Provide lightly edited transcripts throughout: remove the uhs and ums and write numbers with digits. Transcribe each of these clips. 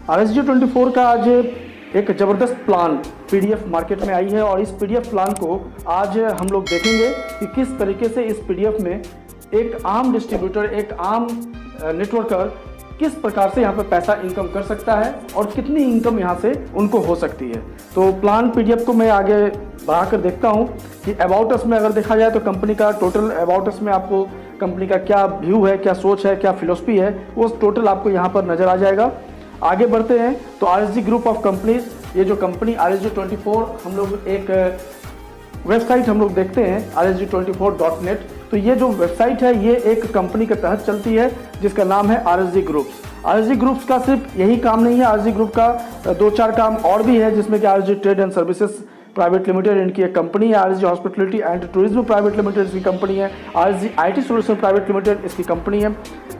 RSG24 का आज एक ज़बरदस्त प्लान PDF मार्केट में आई है और इस PDF प्लान को आज हम लोग देखेंगे कि किस तरीके से इस PDF में एक आम डिस्ट्रीब्यूटर, एक आम नेटवर्कर किस प्रकार से यहाँ पर पैसा इनकम कर सकता है और कितनी इनकम यहाँ से उनको हो सकती है। तो प्लान PDF को मैं आगे बढ़ाकर देखता हूँ कि अबाउट अस में अगर देखा जाए तो कंपनी का टोटल अबाउट अस में आपको कंपनी का क्या व्यू है, क्या सोच है, क्या फिलोसफी है, वो टोटल आपको यहाँ पर नज़र आ जाएगा। आगे बढ़ते हैं तो RSG ग्रुप ऑफ कंपनीज, ये जो कंपनी RSG24, हम लोग एक वेबसाइट हम लोग देखते हैं RSG24.net। तो ये जो वेबसाइट है ये एक कंपनी के तहत चलती है जिसका नाम है RSG ग्रुप्स। RSG ग्रुप्स का सिर्फ यही काम नहीं है, RSG ग्रुप का 2-4 काम और भी है, जिसमें कि RSG trade and services private limited इनकी एक कंपनी है, RSG hospitality and tourism private limited इसकी कंपनी है, RSG IT solution private limited इसकी कंपनी है,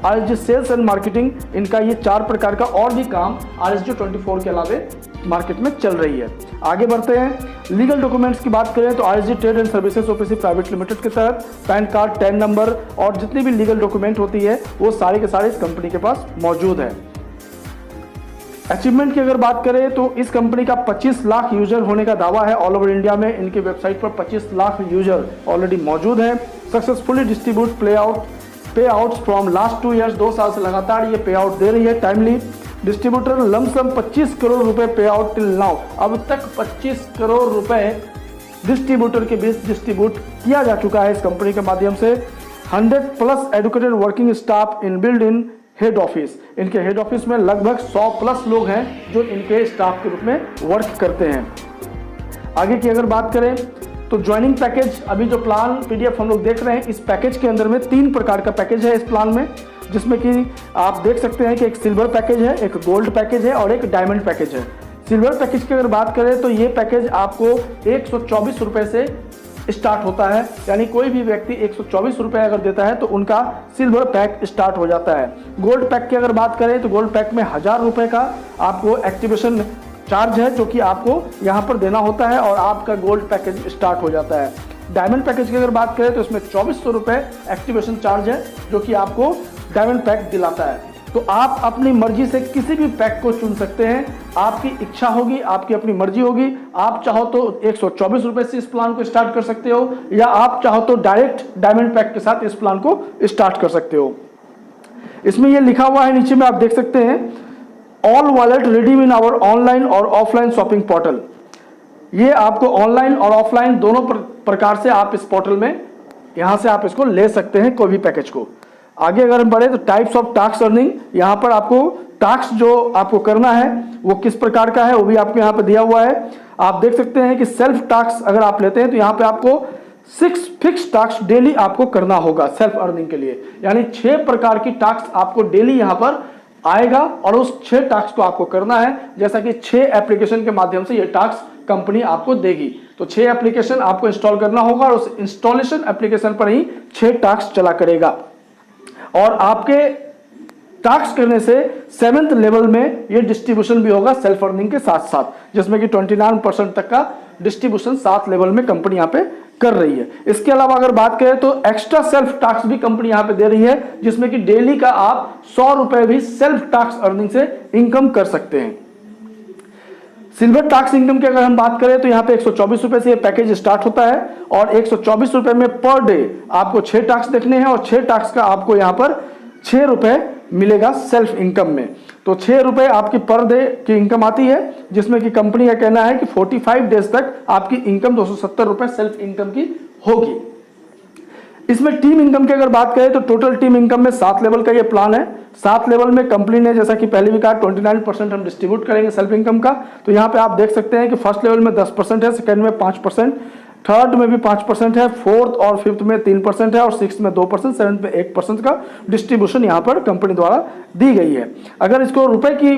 RSG सेल्स एंड मार्केटिंग, इनका ये 4 प्रकार का और भी काम RSG24 के अलावे मार्केट में चल रही है। आगे बढ़ते हैं, लीगल डॉक्यूमेंट्स की बात करें तो RSG trade and services OPC private limited के तहत पैन कार्ड, टैन नंबर और जितनी भी लीगल डॉक्यूमेंट होती है वो सारे के सारे इस कंपनी के पास मौजूद है। अचीवमेंट की अगर बात करें तो इस कंपनी का 25 लाख यूजर होने का दावा है। ऑल ओवर इंडिया में इनकी वेबसाइट पर 25 लाख यूजर ऑलरेडी मौजूद है। सक्सेसफुली डिस्ट्रीब्यूट पे आउट्स फ्रॉम लास्ट 2 ईयर्स, 2 साल से लगातार ये पे आउट दे रही है टाइमली। डिस्ट्रीब्यूटर लमसम 25 करोड़ रुपए पे आउट टिल नाउ, अब तक 25 करोड़ रुपए डिस्ट्रीब्यूटर के बीच डिस्ट्रीब्यूट किया जा चुका है इस कंपनी के माध्यम से। 100+ educated working staff in build in head office, इनके हेड ऑफिस में लगभग 100+ लोग हैं जो इनके स्टाफ के रूप में वर्क करते हैं। आगे की अगर बात करें तो ज्वाइनिंग पैकेज, अभी जो प्लान PDF हम लोग देख रहे हैं, इस पैकेज के अंदर में 3 प्रकार का पैकेज है इस प्लान में, जिसमें कि आप देख सकते हैं कि एक सिल्वर पैकेज है, एक गोल्ड पैकेज है और एक डायमंड पैकेज है। सिल्वर पैकेज की अगर बात करें तो ये पैकेज आपको 124 रुपये से स्टार्ट होता है, यानी कोई भी व्यक्ति 124 रुपये अगर देता है तो उनका सिल्वर पैक स्टार्ट हो जाता है। गोल्ड पैक की अगर बात करें तो गोल्ड पैक में 1000 रुपये का आपको एक्टिवेशन चार्ज है जो कि आपको यहाँ पर देना होता है और आपका गोल्ड पैकेज स्टार्ट हो जाता है। डायमंड पैकेज की अगर बात करें तो इसमें 2400 रुपये एक्टिवेशन चार्ज है जो कि आपको डायमंड पैक दिलाता है। तो आप अपनी मर्जी से किसी भी पैक को चुन सकते हैं, आपकी इच्छा होगी, आपकी अपनी मर्जी होगी। आप चाहो तो 124 रुपये से इस प्लान को स्टार्ट कर सकते हो या आप चाहो तो डायरेक्ट डायमंड पैक के साथ इस प्लान को स्टार्ट कर सकते हो। इसमें यह लिखा हुआ है नीचे में, आप देख सकते हैं, all wallet redeem in our online और ऑफलाइन शॉपिंग पोर्टल। ये आपको ऑनलाइन और ऑफलाइन दोनों प्रकार से आप इस पोर्टल में यहां से आप इसको ले सकते हैं कोई भी पैकेज को। आगे अगर हम बढ़े तो टाइप्स ऑफ टास्क अर्निंग, यहाँ पर आपको टास्क जो आपको करना है वो किस प्रकार का है वो भी आपको यहाँ पर दिया हुआ है। आप देख सकते हैं कि सेल्फ टास्क अगर आप लेते हैं तो यहाँ पे आपको 6 फिक्स टास्क डेली आपको करना होगा सेल्फ अर्निंग के लिए, यानी 6 प्रकार की टास्क आपको डेली यहाँ पर आएगा और उस 6 टास्क को आपको करना है। जैसा कि 6 एप्लीकेशन के माध्यम से ये टास्क कंपनी आपको देगी, तो 6 एप्लीकेशन आपको इंस्टॉल करना होगा और उस इंस्टॉलेशन एप्लीकेशन पर ही 6 टास्क चला करेगा और आपके टास्क करने से 7th लेवल में ये डिस्ट्रीब्यूशन भी होगा सेल्फ अर्निंग के साथ साथ, जिसमें कि 29% तक का डिस्ट्रीब्यूशन 7 लेवल में कंपनी यहाँ पे कर रही है। इसके अलावा अगर बात करें तो एक्स्ट्रा सेल्फ टास्क भी कंपनी यहाँ पे दे रही है, जिसमें कि डेली का आप 100 रुपए भी सेल्फ टास्क अर्निंग से इनकम कर सकते हैं। सिल्वर टास्क इनकम की अगर हम बात करें तो यहाँ पे 124 रुपए से ये पैकेज स्टार्ट होता है और 124 रुपए में पर डे आपको 6 टास्क देखने हैं और 6 टास्क का आपको यहाँ पर 6 रुपए मिलेगा सेल्फ इनकम में। तो 6 रुपए आपकी पर डे की इनकम आती है, जिसमें कि कंपनी का कहना है कि 45 डेज तक आपकी इनकम 270 रुपए सेल्फ इनकम की होगी। इसमें टीम इनकम की अगर बात करें तो टोटल टीम इनकम में 7 लेवल का ये प्लान है। 7 लेवल में कंपनी ने, जैसा कि पहले भी कहा, 29% हम डिस्ट्रीब्यूट करेंगे सेल्फ इनकम का। तो यहाँ पे आप देख सकते हैं कि फर्स्ट लेवल में 10% है, सेकंड में 5%, थर्ड में भी 5% है, फोर्थ और फिफ्थ में 3% है और सिक्स में 2%, सेवंथ में 1% का डिस्ट्रीब्यूशन यहाँ पर कंपनी द्वारा दी गई है। अगर इसको रुपए की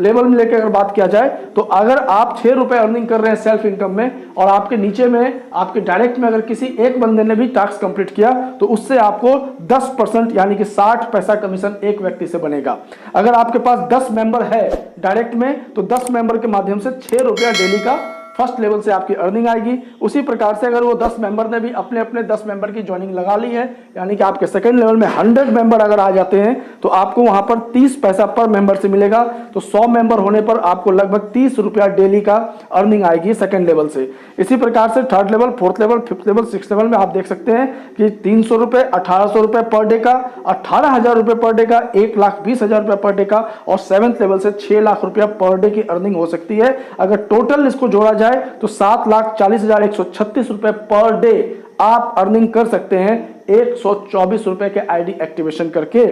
लेवल में लेकर अगर बात किया जाए तो अगर आप 6 रुपए अर्निंग कर रहे हैं सेल्फ इनकम में और आपके नीचे में आपके डायरेक्ट में अगर किसी एक बंदे ने भी टास्क कंप्लीट किया तो उससे आपको 10% यानी कि 60 पैसा कमीशन एक व्यक्ति से बनेगा। अगर आपके पास 10 मेंबर है डायरेक्ट में तो 10 मेंबर के माध्यम से 6 रुपया डेली का फर्स्ट लेवल से आपकी अर्निंग आएगी। उसी प्रकार से अगर वो 10 मेंबर ने भी अपने अपने 10 मेंबर की ज्वाइनिंग लगा ली है, यानी कि आपके सेकंड लेवल में 100 मेंबर अगर आ जाते हैं तो आपको वहां पर 30 पैसा पर मेंबर से मिलेगा। तो 100 मेंबर होने पर आपको लगभग 30 रुपया डेली का अर्निंग आएगी सेकंड लेवल से। इसी प्रकार से third level, fourth level, fifth level, six level में आप देख सकते हैं कि 300 रुपए, 1800 रुपए पर डे का, 18,000 रुपए पर डे का, 1,20,000 रुपए पर डे का, और सेवंथ लेवल से 6 लाख रुपया पर डे की अर्निंग हो सकती है। अगर टोटल इसको जोड़ा जाए तो 7,40,136 रुपए पर डे आप अर्निंग कर सकते हैं 124 रुपए के आईडी एक्टिवेशन करके।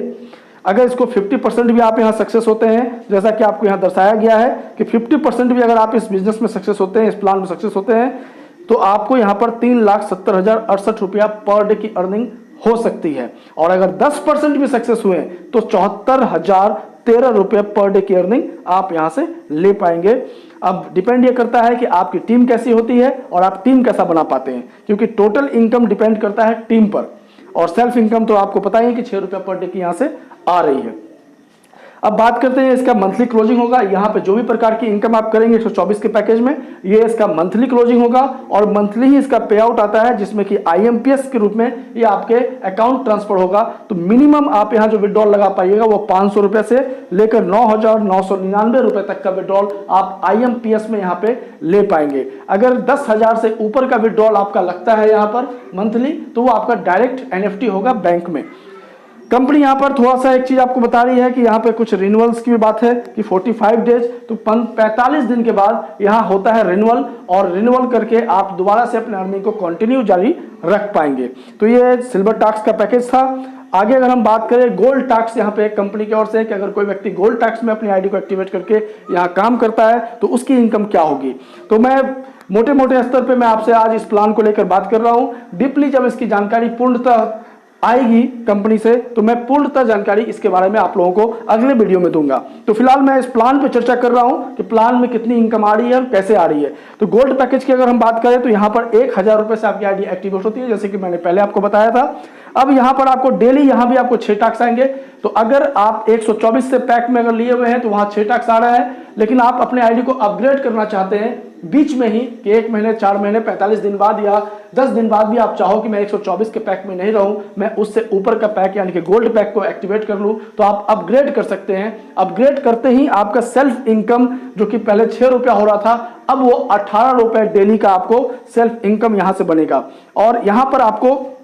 अगर इसको 50% भी आप यहां सक्सेस होते हैं, जैसा कि आपको यहां दर्शाया गया है कि 50% भी अगर आप इस बिजनेस में सक्सेस होते हैं, इस प्लान में सक्सेस होते हैं, तो आपको यहां पर 3,70,068 रुपया पर डे की अर्निंग हो सकती है। और अगर 10% भी सक्सेस हुए तो 74,013 रुपये पर डे की अर्निंग आप यहां से ले पाएंगे। अब डिपेंड ये करता है कि आपकी टीम कैसी होती है और आप टीम कैसा बना पाते हैं, क्योंकि टोटल इनकम डिपेंड करता है टीम पर, और सेल्फ इनकम तो आपको पता ही है कि 6 रुपये पर डे की यहां से आ रही है। अब बात करते हैं इसका मंथली क्लोजिंग होगा। यहाँ पे जो भी प्रकार की इनकम आप करेंगे 124 के पैकेज में, ये इसका मंथली क्लोजिंग होगा, और मंथली ही इसका पे आउट आता है, जिसमें कि IMPS के रूप में ये आपके अकाउंट ट्रांसफर होगा। तो मिनिमम आप यहाँ जो विड्रॉल लगा पाइएगा वो 500 रुपए से लेकर 9,999 रुपए तक का विड्रॉल आप IMPS में यहाँ पे ले पाएंगे। अगर 10,000 से ऊपर का विड्रॉल आपका लगता है यहाँ पर मंथली, तो वो आपका डायरेक्ट NFT होगा बैंक में। कंपनी यहाँ पर थोड़ा सा एक चीज आपको बता रही है कि यहाँ पे कुछ रिन्यूअल्स की भी बात है कि 45 डेज, तो 45 दिन के बाद यहाँ होता है रिन्यूअल, और रिन्यूअल करके आप दोबारा से अपने अर्निंग को कंटिन्यू जारी रख पाएंगे। तो ये सिल्वर टैक्स का पैकेज था। आगे अगर हम बात करें गोल्ड टैक्स, यहाँ पे कंपनी की ओर से कि अगर कोई व्यक्ति गोल्ड टैक्स में अपनी आईडी को एक्टिवेट करके यहाँ काम करता है तो उसकी इनकम क्या होगी। तो मैं मोटे मोटे स्तर पे मैं आपसे आज इस प्लान को लेकर बात कर रहा हूँ। डीपली जब इसकी जानकारी पूर्णतः आएगी कंपनी से तो मैं पूर्णतः जानकारी इसके बारे में आप लोगों को अगले वीडियो में दूंगा। तो फिलहाल मैं इस प्लान पे चर्चा कर रहा हूं कि प्लान में कितनी इनकम आ रही है और कैसे आ रही है। तो गोल्ड पैकेज की अगर हम बात करें तो यहां पर 1,000 रुपए से आपकी आईडी एक्टिवेट होती है, जैसे कि मैंने पहले आपको बताया था। अब यहां पर आपको डेली यहां भी आपको 6 टैक्स आएंगे। तो अगर आप 124 से पैक में अगर लिए हुए हैं तो वहां 6 टैक्स आ रहा है, लेकिन आप अपने आईडी को अपग्रेड करना चाहते हैं बीच में ही कि 1 महीने, 4 महीने, 45 दिन बाद या 10 दिन बाद भी आप चाहो कि मैं 124 के पैक में नहीं रहूं, मैं उससे ऊपर का पैक यानी कि गोल्ड पैक को एक्टिवेट कर लूं, तो आप अपग्रेड कर सकते हैं। अपग्रेड करते ही आपका सेल्फ इनकम जो कि पहले 6 रुपया हो रहा था, अब वो 18 रुपए डेली का आपको सेल्फ इनकम यहां से बनेगा। और यहां पर आपको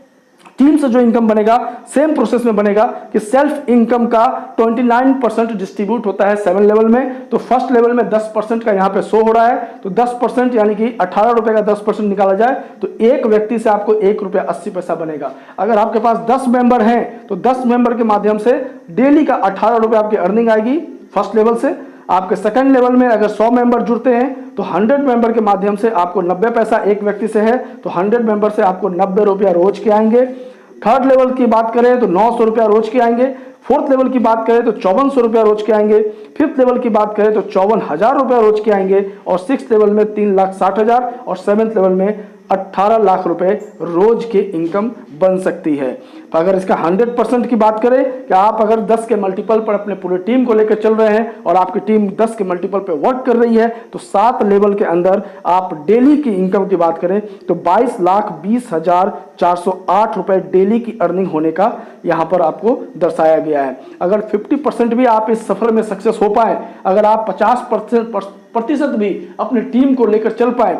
टीम से जो इनकम बनेगा सेम प्रोसेस में बनेगा कि सेल्फ इनकम का 29% डिस्ट्रीब्यूट होता है 7 लेवल में। तो फर्स्ट लेवल में 10% का यहाँ पे शो हो रहा है, तो 10% यानी कि 18 रुपए का 10% निकाला जाए तो एक व्यक्ति से आपको 1 रुपया 80 पैसा बनेगा। अगर आपके पास 10 मेंबर हैं तो 10 मेंबर के माध्यम से डेली का 18 रुपये आपकी अर्निंग आएगी फर्स्ट लेवल से। आपके सेकंड लेवल में अगर 100 मेंबर जुड़ते हैं तो 100 मेंबर के माध्यम से आपको 90 पैसा एक व्यक्ति से है, तो 100 मेंबर से आपको 90 रुपया रोज के आएंगे। थर्ड लेवल की बात करें तो 900 रुपया रोज के आएंगे। फोर्थ लेवल की बात करें तो 5400 रुपया रोज के आएंगे। फिफ्थ लेवल की बात करें तो 54,000 रुपया रोज के आएंगे। और सिक्स लेवल में 3,60,000 और सेवेंथ लेवल में 18 लाख रुपए रोज की इनकम बन सकती है। तो अगर इसका 100% की बात करें कि आप अगर 10 के मल्टीपल पर अपने पूरे टीम को लेकर चल रहे हैं और आपकी टीम 10 के मल्टीपल पे वर्क कर रही है, तो 7 लेवल के अंदर आप डेली की इनकम की बात करें तो 22,20,408 रुपए डेली की अर्निंग होने का यहां पर आपको दर्शाया गया है। अगर 50% भी आप इस सफर में सक्सेस हो पाए, अगर आप 50% भी अपनी टीम को लेकर चल पाए,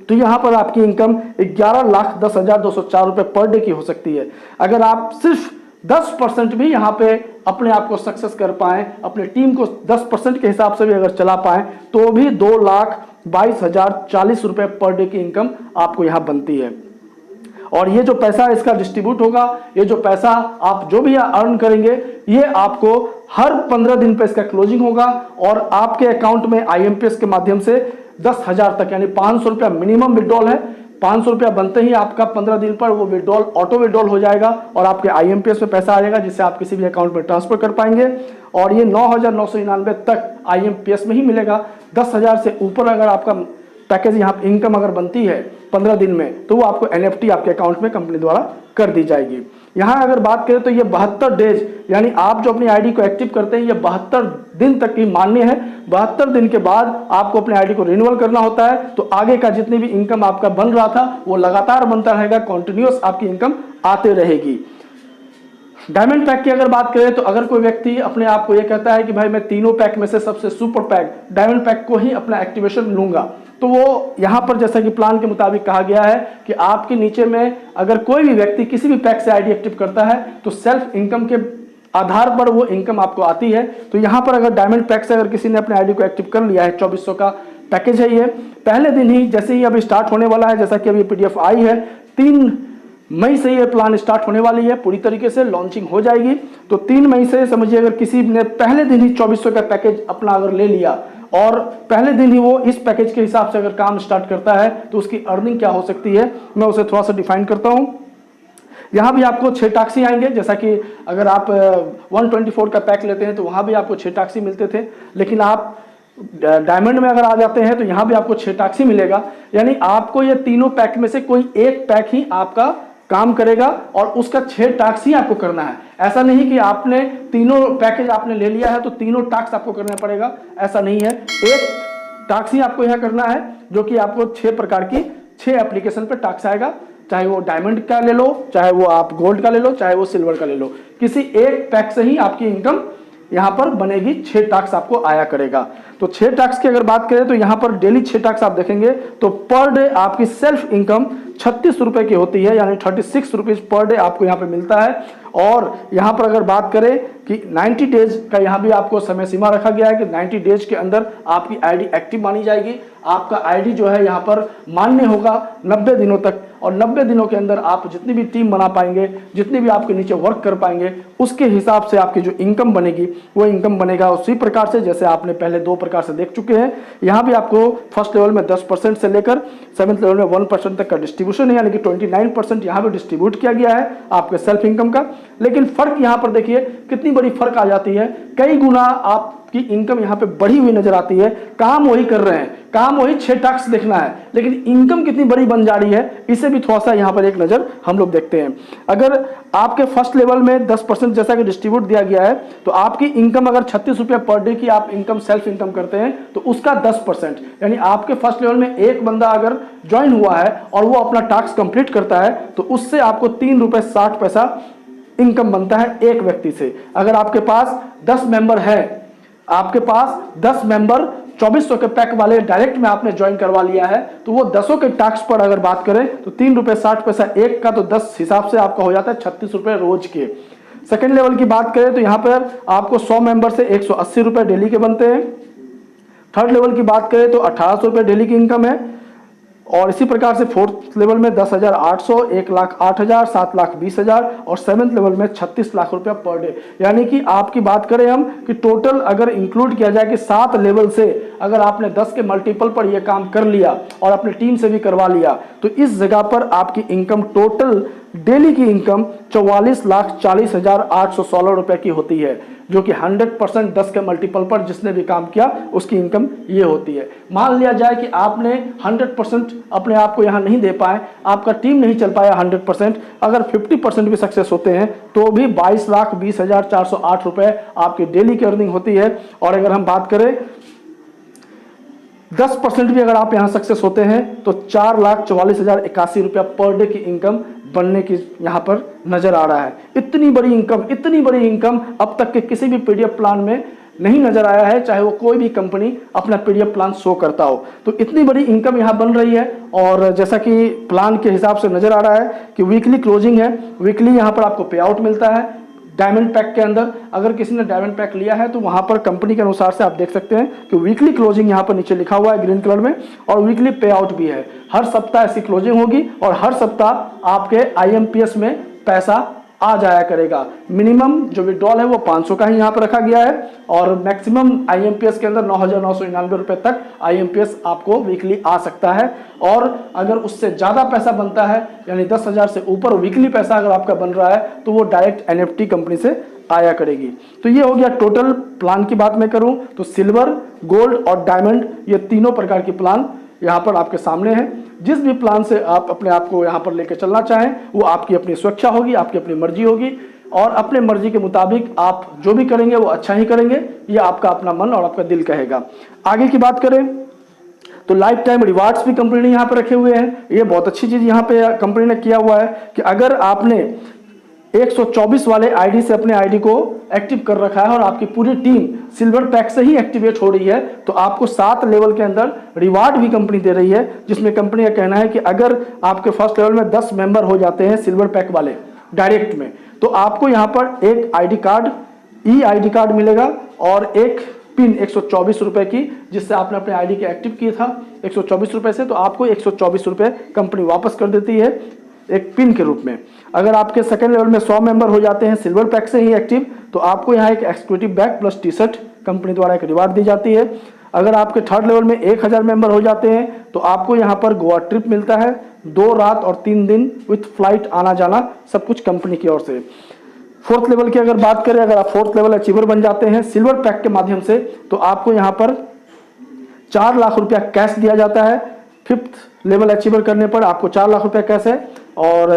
तो यहां पर आपकी इनकम 11,10,204 रुपए पर डे की हो सकती है। अगर आप सिर्फ 10% भी यहां पे अपने आप को सक्सेस कर पाए, अपने टीम को 10% के हिसाब से भी अगर चला पाए, तो भी 2,22,040 रुपए पर डे की इनकम आपको यहां बनती है। और ये जो पैसा इसका डिस्ट्रीब्यूट होगा, ये जो पैसा आप जो भी अर्न करेंगे, ये आपको हर 15 दिन पे इसका क्लोजिंग होगा और आपके अकाउंट में IMPS के माध्यम से 10,000 तक यानी 500 रुपया मिनिमम विड्रॉल है। 500 रुपया बनते ही आपका 15 दिन पर वो विड्रॉल ऑटो विड्रॉल हो जाएगा और आपके IMPS में पैसा आ जाएगा, जिससे आप किसी भी अकाउंट में ट्रांसफर कर पाएंगे। और ये 9,999 तक IMPS में ही मिलेगा। 10,000 से ऊपर अगर आपका पैकेज यहाँ इनकम अगर बनती है 15 दिन में, तो वो आपको NFT आपके अकाउंट में कंपनी द्वारा कर दी जाएगी। यहाँ अगर बात करें तो ये 72 डेज, यानी आप जो अपनी आईडी को एक्टिव करते हैं ये 72 दिन तक की मान्य है। 72 दिन के बाद आपको अपने आईडी को रिन्यूअल करना होता है, तो आगे का जितनी भी इनकम आपका बन रहा था वो लगातार बनता रहेगा, कॉन्टिन्यूअस आपकी इनकम आते रहेगी। डायमंड पैक की अगर बात करें तो अगर कोई व्यक्ति अपने आप को ये कहता है कि भाई मैं तीनों पैक में से सबसे सुपर पैक डायमंड पैक को ही अपना एक्टिवेशन लूंगा, तो वो यहाँ पर जैसा कि प्लान के मुताबिक कहा गया है कि आपके नीचे में अगर कोई भी व्यक्ति किसी भी पैक से आईडी एक्टिव करता है तो सेल्फ इनकम के आधार पर वो इनकम आपको आती है। तो यहाँ पर अगर डायमंड पैक से अगर किसी ने अपने आईडी को एक्टिव कर लिया है, 2400 का पैकेज है ये, पहले दिन ही जैसे ही अभी स्टार्ट होने वाला है, जैसा कि अभी PDF आई है, 3 मई से ये प्लान स्टार्ट होने वाली है, पूरी तरीके से लॉन्चिंग हो जाएगी। तो 3 मई से समझिए अगर किसी ने पहले दिन ही 2400 का पैकेज अपना अगर ले लिया और पहले दिन ही वो इस पैकेज के हिसाब से अगर काम स्टार्ट करता है तो उसकी अर्निंग क्या हो सकती है, मैं उसे थोड़ा सा डिफाइन करता हूं। यहाँ भी आपको 6 टैक्सी आएंगे, जैसा कि अगर आप 124 का पैक लेते हैं तो वहाँ भी आपको 6 टैक्सी मिलते थे, लेकिन आप डायमंड में अगर आ जाते हैं तो यहाँ भी आपको 6 टैक्सी मिलेगा। यानी आपको ये तीनों पैक में से कोई एक पैक ही आपका काम करेगा और उसका 6 टास्क ही आपको करना है। ऐसा नहीं कि आपने तीनों पैकेज आपने ले लिया है तो तीनों टास्क आपको करना पड़ेगा, ऐसा नहीं है। एक टास्क ही आपको यह करना है जो कि आपको 6 प्रकार की 6 एप्लीकेशन पे टास्क आएगा, चाहे वो डायमंड का ले लो, चाहे वो आप गोल्ड का ले लो, चाहे वो सिल्वर का ले लो, किसी एक पैक से ही आपकी इनकम यहाँ पर बनेगी। 6 टास्क आपको आया करेगा। तो 6 टास्क की अगर बात करें तो यहाँ पर डेली 6 टास्क आप देखेंगे तो पर डे आपकी सेल्फ इनकम 36 रुपए की होती है, यानी 36 रुपीज पर डे आपको यहाँ पे मिलता है। और यहाँ पर अगर बात करें कि 90 डेज का यहाँ भी आपको समय सीमा रखा गया है कि 90 डेज के अंदर आपकी आईडी एक्टिव मानी जाएगी। आपका आईडी जो है यहाँ पर मान्य होगा 90 दिनों तक, और 90 दिनों के अंदर आप जितनी भी टीम बना पाएंगे, जितने भी आपके नीचे वर्क कर पाएंगे, उसके हिसाब से आपकी जो इनकम बनेगी वो इनकम बनेगा उसी प्रकार से जैसे आपने पहले 2 प्रकार से देख चुके हैं। यहाँ भी आपको फर्स्ट लेवल में 10% से लेकर 7th लेवल में 1% तक का डिस्ट्रीब्यूशन है, यानी कि 29% यहाँ पे डिस्ट्रीब्यूट किया गया है आपके सेल्फ इनकम का। लेकिन फर्क यहाँ पर देखिए कितनी बड़ी फर्क आ जाती है, कई गुना आपकी इनकम यहाँ पे बढ़ी हुई नजर आती है। काम वही कर रहे हैं, काम वही 6 टास्क देखना है, लेकिन इनकम कितनी बड़ी बन जा रही है, इसे भी थोड़ा सा यहाँ पर एक नजर हम लोग देखते हैं। अगर आपके फर्स्ट लेवल में 10% जैसा कि डिस्ट्रीब्यूट दिया गया है, तो आपकी इनकम अगर 36 रुपये पर डे की आप इनकम सेल्फ इनकम करते हैं तो उसका 10%, यानी आपके फर्स्ट लेवल में एक बंदा अगर ज्वाइन हुआ है और वो अपना टास्क कंप्लीट करता है तो उससे आपको 3 रुपये 60 पैसा इनकम बनता है एक व्यक्ति से। अगर आपके पास 10 मेंबर है, आपके पास 10 मेंबर 2400 के पैक वाले डायरेक्ट में आपने ज्वाइन करवा लिया है, तो वो 10 के टास्क पर अगर बात करें तो 3 रुपये 60 पैसा एक का, तो 10 हिसाब से आपका हो जाता है 36 रुपये रोज के। सेकेंड लेवल की बात करें तो यहाँ पर आपको 100 मेंबर से 180 रुपये डेली के बनते हैं। थर्ड लेवल की बात करें तो 1800 रुपये डेली की इनकम है, और इसी प्रकार से फोर्थ लेवल में 10,800, 1,08,000, 7,20,000 और 7th लेवल में 36 लाख रुपया पर डे। यानी कि आपकी बात करें हम कि टोटल अगर इंक्लूड किया जाए कि 7 लेवल से अगर आपने 10 के मल्टीपल पर यह काम कर लिया और अपनी टीम से भी करवा लिया, तो इस जगह पर आपकी इनकम टोटल डेली की इनकम 44,40,816 रुपए की होती है, जो कि 100% 10 के मल्टीपल पर जिसने भी काम किया उसकी इनकम ये होती है। मान लिया जाए कि आपने 100% अपने आप को यहाँ नहीं दे पाए, आपका टीम नहीं चल पाया 100%, अगर 50% भी सक्सेस होते हैं तो भी 22,20,408 रुपए आपकी डेली की अर्निंग होती है। और अगर हम बात करें 10% भी अगर आप यहाँ सक्सेस होते हैं तो 4,44,081 रुपया पर डे की इनकम बनने की यहाँ पर नजर आ रहा है। इतनी बड़ी इनकम अब तक के किसी भी पीडीएफ प्लान में नहीं नजर आया है, चाहे वो कोई भी कंपनी अपना पीडीएफ प्लान शो करता हो। तो इतनी बड़ी इनकम यहाँ बन रही है, और जैसा कि प्लान के हिसाब से नजर आ रहा है कि वीकली क्लोजिंग है, वीकली यहाँ पर आपको पे आउट मिलता है। डायमंड पैक के अंदर अगर किसी ने डायमंड पैक लिया है तो वहां पर कंपनी के अनुसार से आप देख सकते हैं कि वीकली क्लोजिंग यहां पर नीचे लिखा हुआ है ग्रीन कलर में, और वीकली पे आउट भी है। हर सप्ताह ऐसी क्लोजिंग होगी और हर सप्ताह आपके IMPS में पैसा आ जाया करेगा। मिनिमम जो विड्रॉल है वो 500 का ही यहाँ पर रखा गया है, और मैक्सिमम IMPS के अंदर 9,999 रुपए तक IMPS आपको वीकली आ सकता है। और अगर उससे ज़्यादा पैसा बनता है, यानी 10,000 से ऊपर वीकली पैसा अगर आपका बन रहा है, तो वो डायरेक्ट NFT कंपनी से आया करेगी। तो ये हो गया टोटल प्लान की बात मैं करूं तो सिल्वर, गोल्ड और डायमंड, ये तीनों प्रकार की प्लान यहाँ पर आपके सामने है। जिस भी प्लान से आप अपने आप को यहाँ पर लेकर चलना चाहें वो आपकी अपनी स्वेच्छा होगी, आपकी अपनी मर्जी होगी, और अपने मर्जी के मुताबिक आप जो भी करेंगे वो अच्छा ही करेंगे, ये आपका अपना मन और आपका दिल कहेगा। आगे की बात करें तो लाइफ टाइम रिवार्ड्स भी कंपनी ने यहाँ पे रखे हुए हैं। ये बहुत अच्छी चीज़ यहाँ पे कंपनी ने किया हुआ है कि अगर आपने 124 वाले आईडी से अपने आईडी को एक्टिव कर रखा है और आपकी पूरी टीम सिल्वर पैक से ही एक्टिवेट हो रही है, तो आपको 7 लेवल के अंदर रिवार्ड भी कंपनी दे रही है, जिसमें कंपनी का कहना है कि अगर आपके फर्स्ट लेवल में 10 मेंबर हो जाते हैं सिल्वर पैक वाले डायरेक्ट में, तो आपको यहाँ पर एक आईडी कार्ड, ई आईडी कार्ड मिलेगा और एक पिन 124 रुपए की, जिससे आपने अपने आईडी के एक्टिव किया था 124 रुपए से, तो आपको 124 रुपए कंपनी वापस कर देती है एक पिन के रूप में। अगर आपके सेकंड लेवल में 100 मेंबर हो जाते हैं सिल्वर पैक से ही एक्टिव, तो आपको यहाँ एक exclusive bag plus T shirt company द्वारा एक रिवार्ड दी जाती है। अगर आपके थर्ड लेवल में 1000 मेंबर हो जाते हैं तो आपको यहाँ पर गोवा ट्रिप मिलता है, 2 रात और 3 दिन विथ फ्लाइट आना जाना, सब कुछ कंपनी की ओर से। फोर्थ लेवल की अगर बात करें, अगर आप फोर्थ लेवल अचीवर बन जाते हैं सिल्वर पैक के माध्यम से, तो आपको यहाँ पर 4 लाख रुपया कैश दिया जाता है। फिफ्थ लेवल अचीवर करने पर आपको 4 लाख रुपया कैश है, और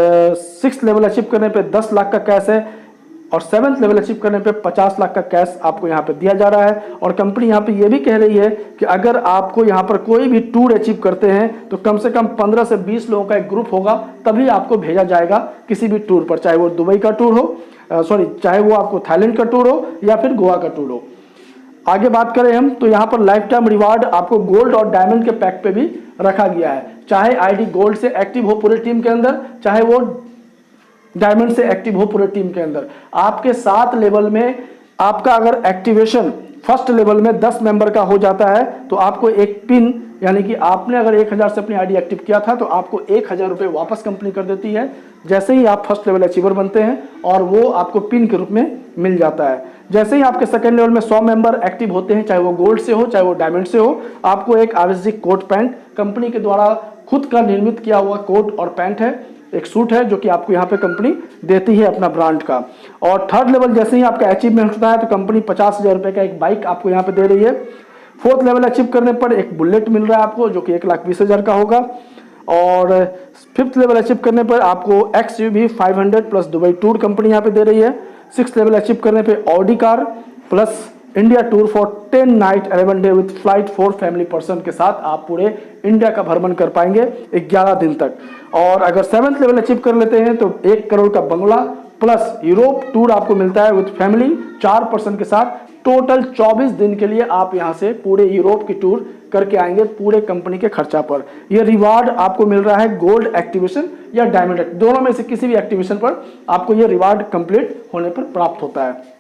6th लेवल अचीव करने पे 10 लाख का कैश है, और 7th लेवल अचीव करने पे 50 लाख का कैश आपको यहाँ पे दिया जा रहा है। और कंपनी यहाँ पे ये भी कह रही है कि अगर आपको यहाँ पर कोई भी टूर अचीव करते हैं तो कम से कम 15 से 20 लोगों का एक ग्रुप होगा, तभी आपको भेजा जाएगा किसी भी टूर पर, चाहे वो दुबई का टूर हो, चाहे वो आपको थाईलैंड का टूर हो या फिर गोवा का टूर हो। आगे बात करें हम तो यहाँ पर लाइफ टाइम रिवार्ड आपको गोल्ड और डायमंड के पैक पे भी रखा गया है। चाहे आईडी गोल्ड से एक्टिव हो पूरे टीम के अंदर, चाहे वो डायमंड से एक्टिव हो पूरे टीम के अंदर, आपके 7 लेवल में आपका अगर एक्टिवेशन फर्स्ट लेवल में 10 मेंबर का हो जाता है तो आपको एक पिन, यानी कि आपने अगर 1000 से अपनी आईडी एक्टिव किया था तो आपको 1000 रुपये वापस कंपनी कर देती है जैसे ही आप फर्स्ट लेवल अचीवर बनते हैं, और वो आपको पिन के रूप में मिल जाता है। जैसे ही आपके सेकंड लेवल में 100 मेंबर एक्टिव होते हैं, चाहे वो गोल्ड से हो चाहे वो डायमंड से हो, आपको एक RSG कोट पैंट कंपनी के द्वारा खुद का निर्मित किया हुआ कोट और पैंट है, एक सूट है जो कि आपको यहाँ पे कंपनी देती है अपना ब्रांड का। और थर्ड लेवल जैसे ही आपका अचीवमेंट होता है तो कंपनी 50,000 रुपये का एक बाइक आपको यहाँ पे दे रही है। फोर्थ लेवल अचीव करने पर एक बुलेट मिल रहा है आपको, जो कि 1,20,000 का होगा। और फिफ्थ लेवल अचीव करने पर आपको XUV 500 plus Dubai tour company यहाँ पे दे रही है। 6th लेवल अचीव करने पे Audi car plus India tour for 10 night 11 day with flight 4 family person के साथ आप पूरे इंडिया का भ्रमण कर पाएंगे 11 दिन तक। और अगर 7th लेवल अचीव कर लेते हैं तो 1 करोड़ का बंगला प्लस यूरोप टूर आपको मिलता है विथ फैमिली 4 पर्सन के साथ। टोटल 24 दिन के लिए आप यहाँ से पूरे यूरोप की टूर करके आएंगे पूरे कंपनी के खर्चा पर। यह रिवार्ड आपको मिल रहा है गोल्ड एक्टिवेशन या डायमंड, दोनों में से किसी भी एक्टिवेशन पर आपको यह रिवार्ड कंप्लीट होने पर प्राप्त होता है।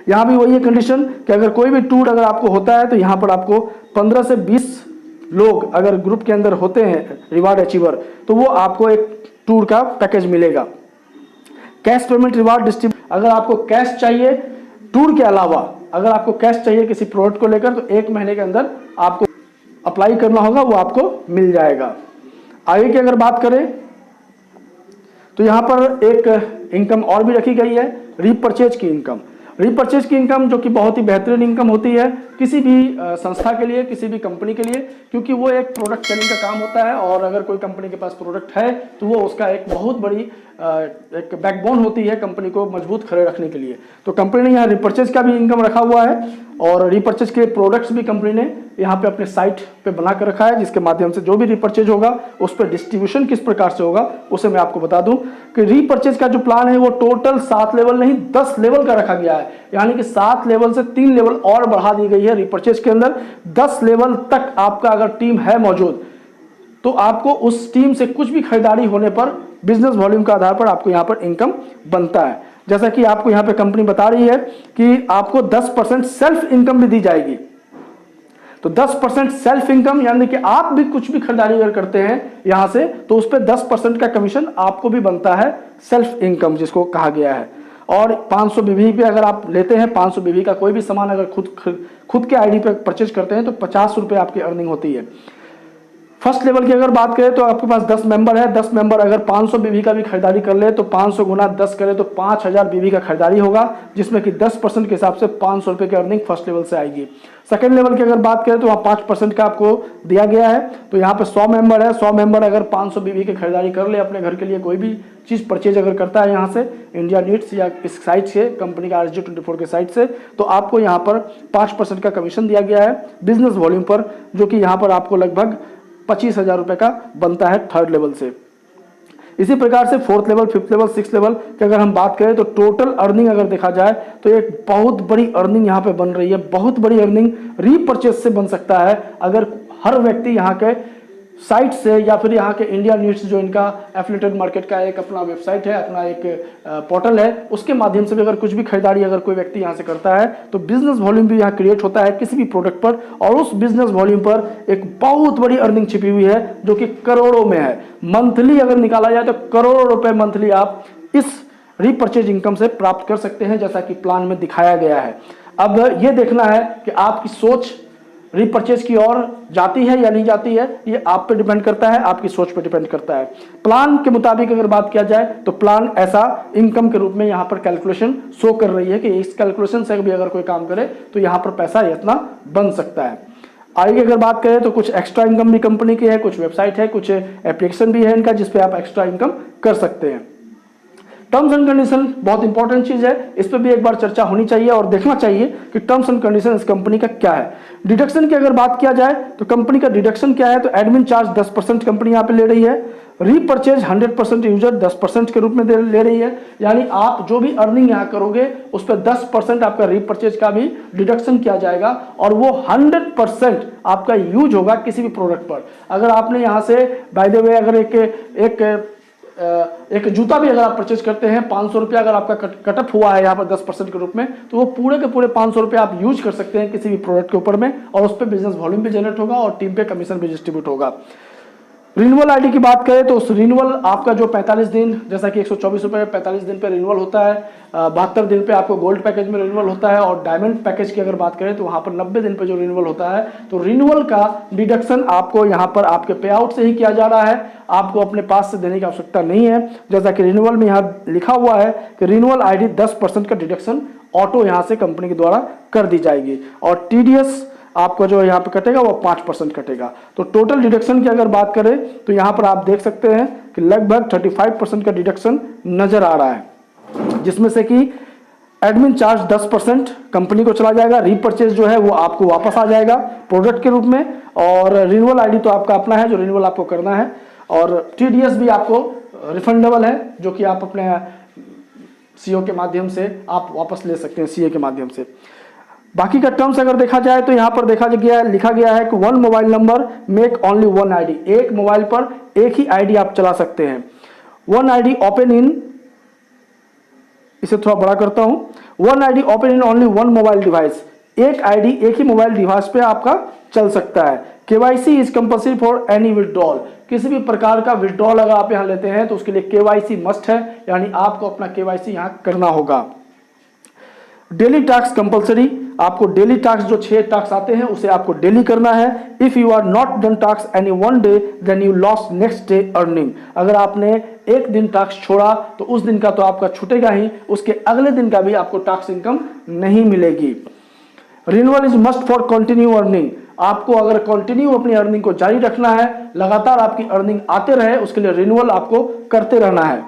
यहाँ भी वही है कंडीशन कि अगर कोई भी टूर अगर आपको होता है तो यहाँ पर आपको 15 से 20 लोग अगर ग्रुप के अंदर होते हैं रिवार्ड अचीवर, तो वो आपको एक टूर का पैकेज मिलेगा। कैश पेमेंट रिवार्ड डिस्ट्रीब्यूट, अगर आपको कैश चाहिए टूर के अलावा, अगर आपको कैश चाहिए किसी प्रोडक्ट को लेकर, तो 1 महीने के अंदर आपको अप्लाई करना होगा, वो आपको मिल जाएगा। आगे की अगर बात करें तो यहाँ पर एक इनकम और भी रखी गई है, रीपरचेज की इनकम। रीपरचेज की इनकम जो कि बहुत ही बेहतरीन इनकम होती है किसी भी संस्था के लिए, किसी भी कंपनी के लिए, क्योंकि वो एक प्रोडक्ट सेलिंग का काम होता है। और अगर कोई कंपनी के पास प्रोडक्ट है तो वो उसका एक बहुत बड़ी एक बैकबोन होती है कंपनी को मजबूत खड़े रखने के लिए। तो कंपनी ने यहाँ रीपरचेज का भी इनकम रखा हुआ है, और रीपरचेज के प्रोडक्ट्स भी कंपनी ने यहाँ पे अपने साइट पे बना कर रखा है, जिसके माध्यम से जो भी रीपरचेज होगा उस पर डिस्ट्रीब्यूशन किस प्रकार से होगा उसे मैं आपको बता दूं कि रीपरचेज का जो प्लान है वो टोटल 7 लेवल नहीं 10 लेवल का रखा गया है। यानी कि 7 लेवल से 3 लेवल और बढ़ा दी गई है रीपरचेज के अंदर। 10 लेवल तक आपका अगर टीम है मौजूद तो आपको उस टीम से कुछ भी खरीदारी होने पर बिजनेस वॉल्यूम के आधार पर आपको यहाँ पर इनकम बनता है। जैसा कि आपको यहाँ पे कंपनी बता रही है कि आपको 10% सेल्फ इनकम भी दी जाएगी। तो 10% सेल्फ इनकम यानी कि आप भी कुछ भी खरीदारी अगर करते हैं यहाँ से तो उस पर 10% का कमीशन आपको भी बनता है, सेल्फ इनकम जिसको कहा गया है। और 500 बीवी पे अगर आप लेते हैं, 500 बीवी का कोई भी सामान अगर खुद के आईडी पे परचेज करते हैं तो 50 रुपये आपकी अर्निंग होती है। फर्स्ट लेवल की अगर बात करें तो आपके पास 10 मेंबर है, 10 मेंबर अगर 500 बीवी का भी खरीदारी कर ले तो 500 गुना 10 करें तो 5000 बीवी का खरीदारी होगा, जिसमें कि 10% के हिसाब से 500 रुपये की अर्निंग फर्स्ट लेवल से आएगी। सेकंड लेवल की अगर बात करें तो वहाँ 5% का आपको दिया गया है। तो यहाँ पे 100 मेंबर है, 100 मेंबर अगर 500 बीवी की खरीदारी कर ले अपने घर के लिए, कोई भी चीज़ परचेज अगर करता है यहाँ से इंडिया नीड्स या इस साइट से, कंपनी का RSG24 के साइट से, तो आपको यहाँ पर 5% का कमीशन दिया गया है बिजनेस वॉल्यूम पर, जो कि यहाँ पर आपको लगभग 25,000 रुपये का बनता है थर्ड लेवल से। इसी प्रकार से fourth level, fifth level, six level की अगर हम बात करें तो टोटल अर्निंग अगर देखा जाए तो एक बहुत बड़ी अर्निंग यहाँ पे बन रही है। बहुत बड़ी अर्निंग रीपरचेज से बन सकता है अगर हर व्यक्ति यहाँ के साइट से या फिर यहाँ के इंडिया न्यूज़ जो इनका एफिलिएटेड मार्केट का एक अपना वेबसाइट है, अपना एक पोर्टल है, उसके माध्यम से भी अगर कुछ भी खरीदारी अगर कोई व्यक्ति यहाँ से करता है तो बिजनेस वॉल्यूम भी यहाँ क्रिएट होता है किसी भी प्रोडक्ट पर, और उस बिजनेस वॉल्यूम पर एक बहुत बड़ी अर्निंग छिपी हुई है जो कि करोड़ों में है। मंथली अगर निकाला जाए तो करोड़ों रुपए मंथली आप इस रीपरचेज इनकम से प्राप्त कर सकते हैं, जैसा कि प्लान में दिखाया गया है। अब यह देखना है कि आपकी सोच रीपरचेज की ओर जाती है या नहीं जाती है, ये आप पे डिपेंड करता है, आपकी सोच पे डिपेंड करता है। प्लान के मुताबिक अगर बात किया जाए तो प्लान ऐसा इनकम के रूप में यहाँ पर कैलकुलेशन शो कर रही है कि इस कैलकुलेशन से भी अगर कोई काम करे तो यहाँ पर पैसा इतना बन सकता है। आगे अगर बात करें तो कुछ एक्स्ट्रा इनकम भी कंपनी की है, कुछ वेबसाइट है, कुछ एप्लीकेशन भी है इनका जिसपे आप एक्स्ट्रा इनकम कर सकते हैं। टर्म्स एंड कंडीशन बहुत इंपॉर्टेंट चीज है, इस पर भी एक बार चर्चा होनी चाहिए और देखना चाहिए कि टर्म्स एंड कंडीशन इस कंपनी का क्या है। डिडक्शन की अगर बात किया जाए तो कंपनी का डिडक्शन क्या है, तो एडमिन चार्ज 10% कंपनी यहाँ पे ले रही है, रीपरचेज 100% यूजर 10% के रूप में ले रही है, यानी आप जो भी अर्निंग यहाँ करोगे उस पर 10% आपका रीपरचेज का भी डिडक्शन किया जाएगा और वो 100% आपका यूज होगा किसी भी प्रोडक्ट पर। अगर आपने यहाँ से बाय द वे अगर एक जूता भी अगर आप परचेज करते हैं 500 रुपया अगर आपका कटअप हुआ है यहाँ पर 10% के रूप में, तो वो पूरे के पूरे 500 रुपये आप यूज कर सकते हैं किसी भी प्रोडक्ट के ऊपर में, और उस पर बिजनेस वॉल्यूम भी जनरेट होगा और टीम पे कमीशन भी डिस्ट्रीब्यूट होगा। रिन्यूअल आईडी की बात करें तो उस रिन्यूअल आपका जो 45 दिन, जैसा कि 124 रुपये 45 दिन पे रिन्यूअल होता है, 72 दिन पे आपको गोल्ड पैकेज में रिन्यूअल होता है, और डायमंड पैकेज की अगर बात करें तो वहाँ पर 90 दिन पे जो रिन्यूअल होता है, तो रिन्यूअल का डिडक्शन आपको यहाँ पर आपके पे आउट से ही किया जा रहा है, आपको अपने पास से देने की आवश्यकता नहीं है। जैसा कि रिन्यूअल में यहाँ लिखा हुआ है कि रिन्यूअल आईडी 10% का डिडक्शन ऑटो यहाँ से कंपनी के द्वारा कर दी जाएगी, और TDS आपको जो यहाँ पे कटेगा वो 5% कटेगा। तो टोटल डिडक्शन की अगर बात करें तो यहाँ पर आप देख सकते हैं कि लगभग 35% का डिडक्शन नजर आ रहा है, जिसमें से कि एडमिन चार्ज 10% कंपनी को चला जाएगा, रीपरचेज जो है वो आपको वापस आ जाएगा प्रोडक्ट के रूप में, और रिन्यूअल आईडी तो आपका अपना है जो रिन्यूअल आपको करना है, और TDS भी आपको रिफंडेबल है जो कि आप अपने CEO के माध्यम से आप वापस ले सकते हैं, CA के माध्यम से। बाकी का टर्म्स अगर देखा जाए तो यहाँ पर लिखा गया है कि 1 mobile number make only 1 ID, एक मोबाइल पर एक ही आईडी आप चला सकते हैं। 1 आईडी ओपन इन, इसे थोड़ा बड़ा करता हूं, 1 ID open in only 1 mobile device, एक आईडी एक ही मोबाइल डिवाइस पे आपका चल सकता है। KYC is compulsory for any withdrawal, किसी भी प्रकार का विड्रॉल अगर आप यहाँ लेते हैं तो उसके लिए KYC मस्ट है, यानी आपको अपना KYC यहाँ करना होगा। डेली टास्क कंपलसरी, आपको डेली टास्क जो 6 टास्क आते हैं उसे आपको डेली करना है। If you are not done task any one day then you loss next day earning, अगर आपने एक दिन टास्क छोड़ा तो उस दिन का तो आपका छूटेगा ही, उसके अगले दिन का भी आपको टास्क इनकम नहीं मिलेगी। Renewal is must for continue earning, आपको अगर कंटिन्यू अपनी अर्निंग को जारी रखना है, लगातार आपकी अर्निंग आते रहे, उसके लिए रिन्यूअल आपको करते रहना है।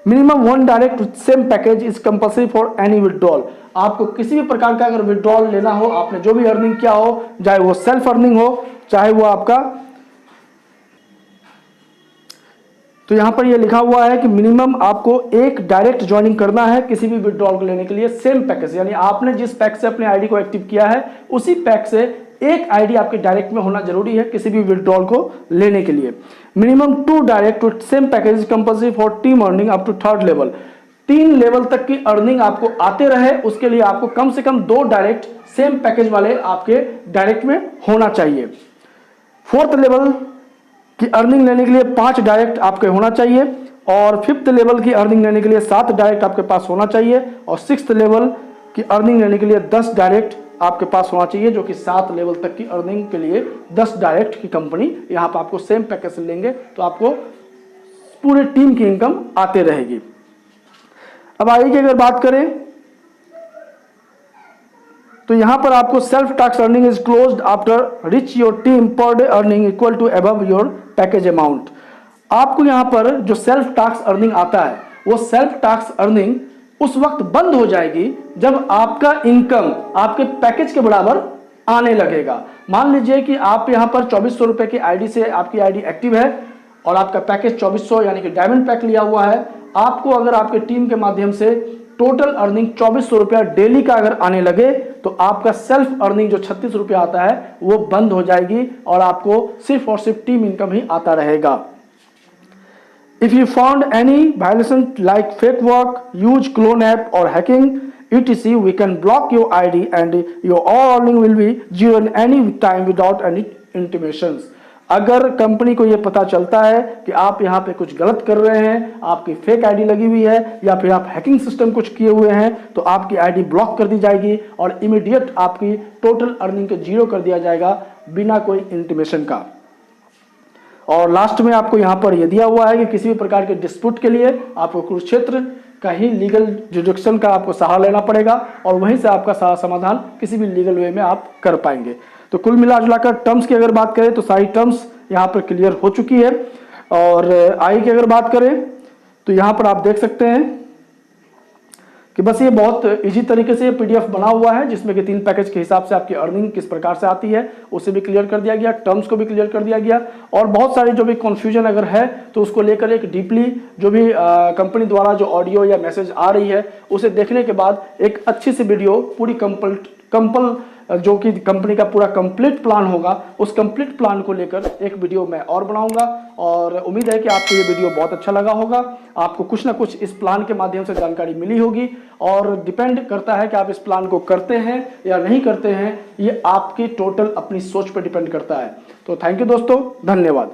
Minimum 1 direct same package is compulsory for any withdrawal, आपको किसी भी प्रकार का अगर विड्रॉल लेना हो, आपने जो भी अर्निंग किया हो, चाहे वो सेल्फ अर्निंग हो चाहे वो आपका, तो यहां पर ये लिखा हुआ है कि मिनिमम आपको एक डायरेक्ट ज्वाइनिंग करना है किसी भी विड्रॉल को लेने के लिए, सेम पैकेज, यानी आपने जिस पैक से अपने आईडी को एक्टिव किया है उसी पैक से एक आईडी आपके डायरेक्ट में होना जरूरी है किसी भी विड्रॉल को लेने के लिए। Minimum 2 direct with same package compulsory for team earning up to 3rd level, 3 level तक की अर्निंग आपको आते रहे, उसके लिए आपको कम से कम 2 डायरेक्ट सेम पैकेज वाले आपके डायरेक्ट में होना चाहिए। 4th लेवल की अर्निंग लेने के लिए 5 डायरेक्ट आपके होना चाहिए, और 5th लेवल की अर्निंग लेने के लिए 7 डायरेक्ट आपके पास होना चाहिए, और 6th लेवल की अर्निंग लेने के लिए 10 डायरेक्ट आपके पास होना चाहिए, जो कि 7 लेवल तक की अर्निंग के लिए 10 डायरेक्ट की कंपनी यहाँ पर आपको सेम पैकेज से लेंगे तो आपको पूरे टीम की इनकम आते रहेगी। अब आगे की अगर बात करें तो यहां पर आपको self tax earning is closed after reach your team per day earning equal to above your package amount. आपको यहां पर जो सेल्फ टैक्स अर्निंग आता है वो सेल्फ टैक्स अर्निंग उस वक्त बंद हो जाएगी जब आपका इनकम आपके पैकेज के बराबर आने लगेगा। मान लीजिए कि आप यहां पर 2400 रुपए की आईडी से आपकी आईडी एक्टिव है और आपका पैकेज 2400 यानी कि डायमंड पैक लिया हुआ है। आपको अगर आपके टीम के माध्यम से टोटल अर्निंग 2400 रुपया डेली का अगर आने लगे तो आपका सेल्फ अर्निंग जो 36 रुपया आता है वो बंद हो जाएगी और आपको सिर्फ और सिर्फ टीम इनकम ही आता रहेगा। If you found any violation like fake work, use clone app और hacking etc, we can block your ID and your all earning will be zero in any time without any intimations। अगर company को यह पता चलता है कि आप यहाँ पे कुछ गलत कर रहे हैं, आपकी फेक आईडी लगी हुई है या फिर आप हैकिंग सिस्टम कुछ किए हुए हैं, तो आपकी आईडी ब्लॉक कर दी जाएगी और इमीडिएट आपकी टोटल अर्निंग को जीरो कर दिया जाएगा बिना कोई इंटीमेशन का। और लास्ट में आपको यहाँ पर यह दिया हुआ है कि किसी भी प्रकार के डिस्प्यूट के लिए आपको कुरुक्षेत्र का ही लीगल जुडिक्शन का आपको सहारा लेना पड़ेगा और वहीं से आपका सारा समाधान किसी भी लीगल वे में आप कर पाएंगे। तो कुल मिलाजुलाकर टर्म्स की अगर बात करें तो सारी टर्म्स यहाँ पर क्लियर हो चुकी है। और आई की अगर बात करें तो यहाँ पर आप देख सकते हैं कि बस ये बहुत इजी तरीके से पीडीएफ बना हुआ है जिसमें कि 3 पैकेज के हिसाब से आपकी अर्निंग किस प्रकार से आती है उसे भी क्लियर कर दिया गया, टर्म्स को भी क्लियर कर दिया गया और बहुत सारी जो भी कन्फ्यूजन अगर है तो उसको लेकर एक डीपली जो भी कंपनी द्वारा जो ऑडियो या मैसेज आ रही है उसे देखने के बाद एक अच्छी सी वीडियो पूरी जो कि कंपनी का पूरा कंप्लीट प्लान होगा उस कंप्लीट प्लान को लेकर एक वीडियो मैं और बनाऊंगा और उम्मीद है कि आपको ये वीडियो बहुत अच्छा लगा होगा। आपको कुछ ना कुछ इस प्लान के माध्यम से जानकारी मिली होगी और डिपेंड करता है कि आप इस प्लान को करते हैं या नहीं करते हैं, ये आपकी टोटल अपनी सोच पर डिपेंड करता है। तो थैंक यू दोस्तों, धन्यवाद।